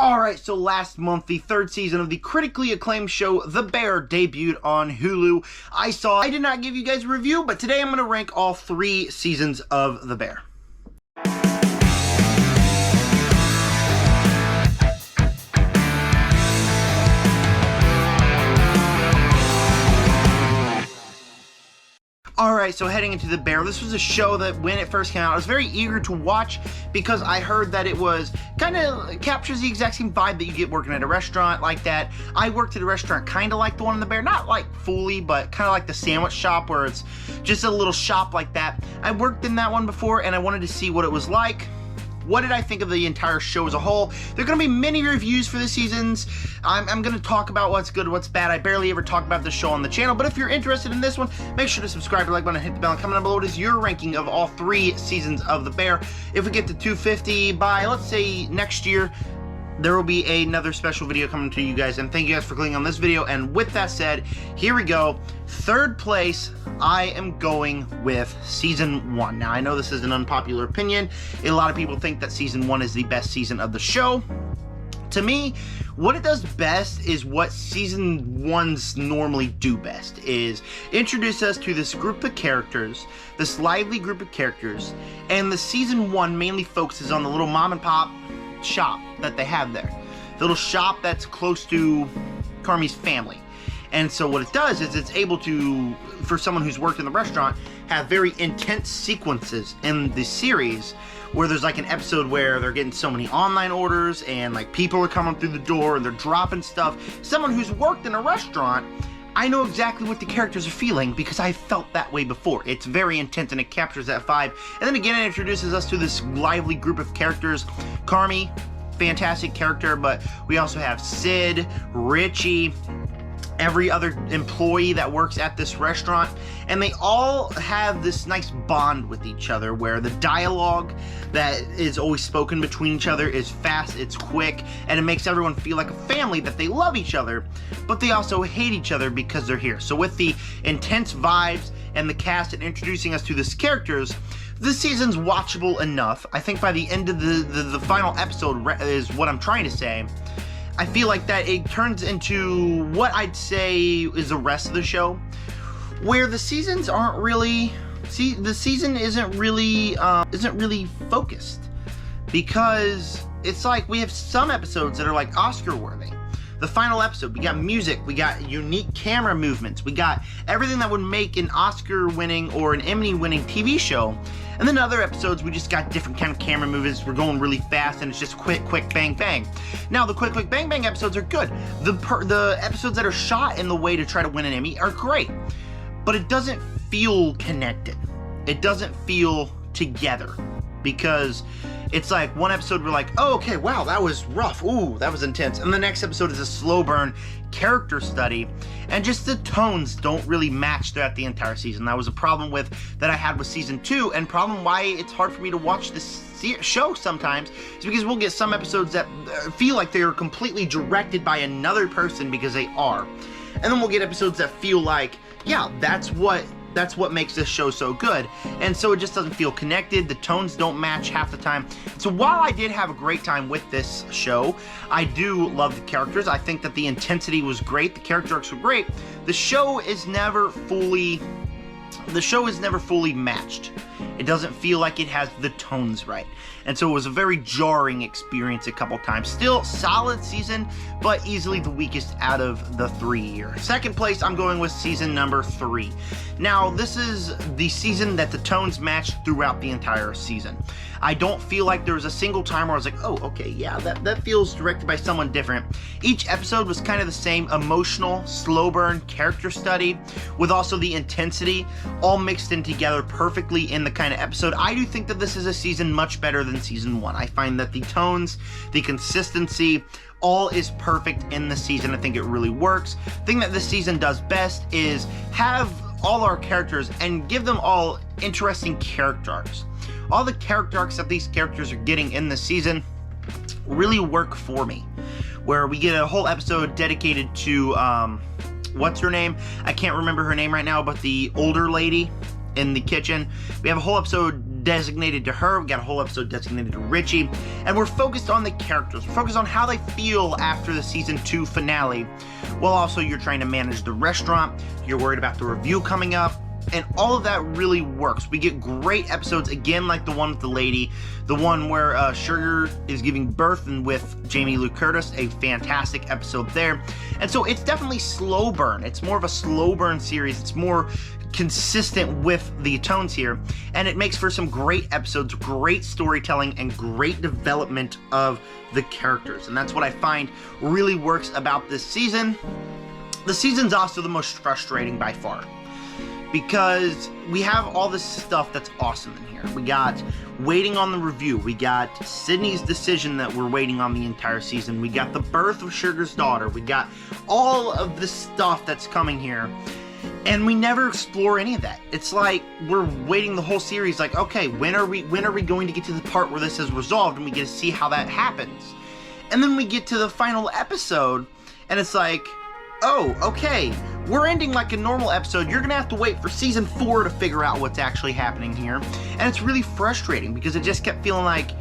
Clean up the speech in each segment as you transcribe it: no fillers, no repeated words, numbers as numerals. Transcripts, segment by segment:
Alright, so last month, the third season of the critically acclaimed show, The Bear, debuted on Hulu. I did not give you guys a review, but today I'm going to rank all 3 seasons of The Bear. Alright, so heading into The Bear, this was a show that when it first came out, I was very eager to watch because I heard that it was kind of captures the exact same vibe that you get working at a restaurant like that. I worked at a restaurant kind of like the one in The Bear, not like fully, but kind of like the sandwich shop where it's just a little shop like that. I worked in that one before and I wanted to see what it was like. What did I think of the entire show as a whole? There are going to be many reviews for the seasons. I'm going to talk about what's good, what's bad. I barely ever talk about this show on the channel, but if you're interested in this one, make sure to subscribe, like button, hit the bell, and comment down below what is your ranking of all 3 seasons of The Bear. If we get to 250 by, let's say, next year, there will be another special video coming to you guys, and thank you guys for clicking on this video. And with that said, here we go. Third place, I am going with season 1. Now, I know this is an unpopular opinion. A lot of people think that season 1 is the best season of the show. To me, what it does best is what season 1s normally do best, is introduce us to this group of characters, this lively group of characters, and the season 1 mainly focuses on the little mom and pop shop that they have there. The little shop that's close to Carmi's family. And so what it does is it's able to, for someone who's worked in the restaurant, have very intense sequences in the series where there's like an episode where they're getting so many online orders and like people are coming through the door and they're dropping stuff. Someone who's worked in a restaurant, I know exactly what the characters are feeling because I felt that way before. It's very intense and it captures that vibe. And then again, it introduces us to this lively group of characters. Carmi, fantastic character, but we also have Sid, Richie, every other employee that works at this restaurant, and they all have this nice bond with each other where the dialogue that is always spoken between each other is fast, it's quick, and it makes everyone feel like a family, that they love each other, but they also hate each other because they're here. So with the intense vibes and the cast and introducing us to these characters, this season's watchable enough. I think by the end of the final episode is what I'm trying to say. I feel like that it turns into what I'd say is the rest of the show, where the seasons aren't really, the season isn't really focused, because it's like we have some episodes that are like Oscar worthy. The final episode, we got music, we got unique camera movements, we got everything that would make an Oscar-winning or an Emmy-winning TV show. And then other episodes, we just got different kind of camera movements. We're going really fast, and it's just quick, bang, bang. Now, the quick, bang, bang episodes are good. The episodes that are shot in the way to try to win an Emmy are great. But it doesn't feel connected. It doesn't feel together. Because it's like one episode we're like, oh, okay, wow, that was rough. Ooh, that was intense. And the next episode is a slow burn character study. And just the tones don't really match throughout the entire season. That was a problem that I had with season 2, and problem why it's hard for me to watch this show sometimes is because we'll get some episodes that feel like they are completely directed by another person, because they are. And then we'll get episodes that feel like, yeah, that's what makes this show so good. And so it just doesn't feel connected. The tones don't match half the time. So while I did have a great time with this show, I do love the characters. I think that the intensity was great. The character arcs were great. The show is never fully matched. It doesn't feel like it has the tones right. And so it was a very jarring experience a couple times. Still, solid season, but easily the weakest out of the 3 here. Second place, I'm going with season number 3. Now, this is the season that the tones matched throughout the entire season. I don't feel like there was a single time where I was like, oh, okay, yeah, that feels directed by someone different. Each episode was kind of the same emotional, slow burn character study, with also the intensity all mixed in together perfectly in the kind of episode. I do think that this is a season much better than season 1. I find that the tones, the consistency, all is perfect in the season. I think it really works. The thing that this season does best is have all our characters and give them all interesting character arcs. All the character arcs that these characters are getting in this season really work for me, where we get a whole episode dedicated to what's her name? I can't remember her name right now, but the older lady in the kitchen. We have a whole episode designated to her. We got a whole episode designated to Richie. And we're focused on the characters. We're focused on how they feel after the season 2 finale. While also you're trying to manage the restaurant. You're worried about the review coming up. And all of that really works. We get great episodes, again, like the one with the lady, the one where Sugar is giving birth, and with Jamie Lee Curtis, a fantastic episode there. And so it's definitely slow burn. It's more of a slow burn series. It's more consistent with the tones here, and it makes for some great episodes, great storytelling, and great development of the characters. And that's what I find really works about this season. The season's also the most frustrating by far, because we have all this stuff that's awesome in here. We got waiting on the review. We got Sydney's decision that we're waiting on the entire season. We got the birth of Sugar's daughter. We got all of this stuff that's coming here. And we never explore any of that. It's like we're waiting the whole series, like, okay, when are we going to get to the part where this is resolved and we get to see how that happens? And then we get to the final episode, and it's like, oh, okay, we're ending like a normal episode. You're gonna have to wait for season 4 to figure out what's actually happening here. And it's really frustrating because it just kept feeling like,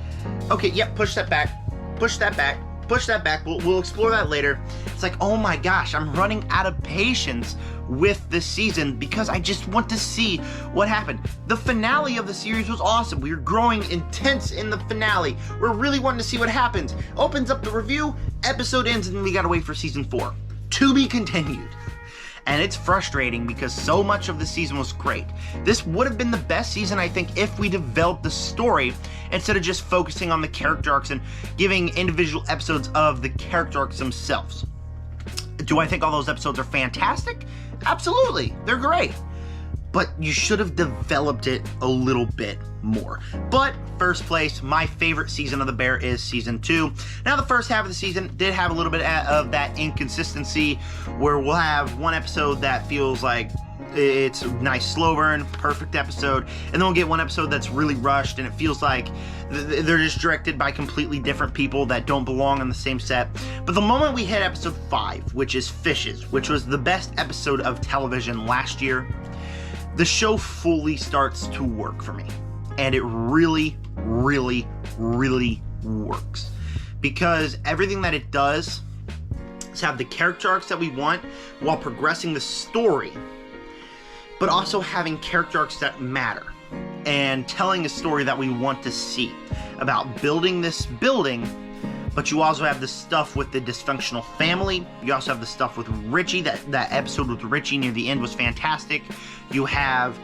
okay, yep, push that back, push that back, push that back. We'll explore that later. It's like, oh my gosh, I'm running out of patience with this season because I just want to see what happened. The finale of the series was awesome. We were growing intense in the finale. We're really wanting to see what happens. Opens up the review, episode ends, and then we gotta wait for season 4. To be continued. And it's frustrating because so much of the season was great. This would have been the best season, I think, if we developed the story instead of just focusing on the character arcs and giving individual episodes of the character arcs themselves. Do I think all those episodes are fantastic? Absolutely, they're great. But you should have developed it a little bit more. But first place, my favorite season of The Bear is season 2. Now the first half of the season did have a little bit of that inconsistency where we'll have one episode that feels like it's a nice slow burn, perfect episode, and then we'll get one episode that's really rushed and it feels like they're just directed by completely different people that don't belong on the same set. But the moment we hit episode 5, which is Fishes, which was the best episode of television last year, the show fully starts to work for me. And it really, really, really works. Because everything that it does is have the character arcs that we want while progressing the story, but also having character arcs that matter and telling a story that we want to see about building this building. But you also have the stuff with the dysfunctional family. You also have the stuff with Richie. That episode with Richie near the end was fantastic. You have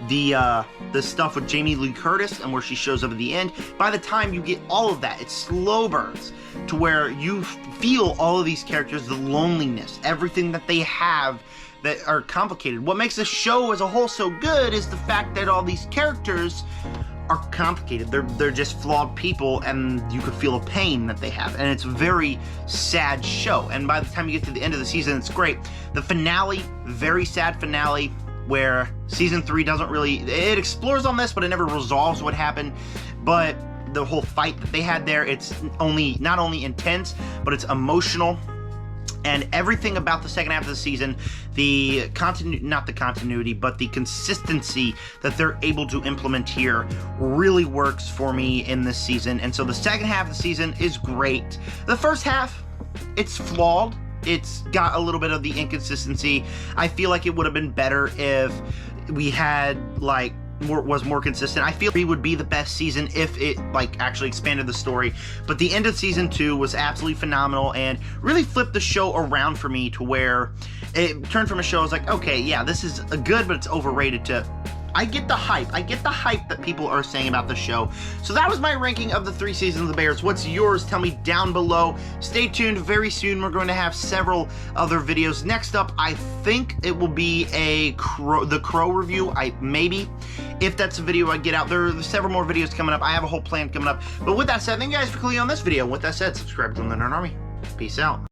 the stuff with Jamie Lee Curtis and where she shows up at the end. By the time you get all of that, it slow burns to where you feel all of these characters, the loneliness, everything that they have that are complicated. What makes the show as a whole so good is the fact that all these characters are complicated. They're just flawed people, and you could feel the pain that they have. And it's a very sad show. And by the time you get to the end of the season, it's great. The finale, very sad finale, where season 3 doesn't really, it explores on this, but it never resolves what happened. But the whole fight that they had there, it's not only intense, but it's emotional. And everything about the second half of the season, not the continuity, but the consistency that they're able to implement here really works for me in this season. And so the second half of the season is great. The first half, it's flawed. It's got a little bit of the inconsistency. I feel like it would have been better if we had, like, was more consistent. I feel it would be the best season if it actually expanded the story. But the end of season 2 was absolutely phenomenal and really flipped the show around for me to where it turned from a show I was like, okay, yeah, this is a good, but it's overrated, to I get the hype. I get the hype that people are saying about the show. So that was my ranking of the 3 seasons of The Bears. What's yours? Tell me down below. Stay tuned. Very soon we're going to have several other videos. Next up, I think it will be the Crow review. Maybe. If that's a video I get out. There are several more videos coming up. I have a whole plan coming up. But with that said, thank you guys for clicking on this video. With that said, subscribe to the Nerd Army. Peace out.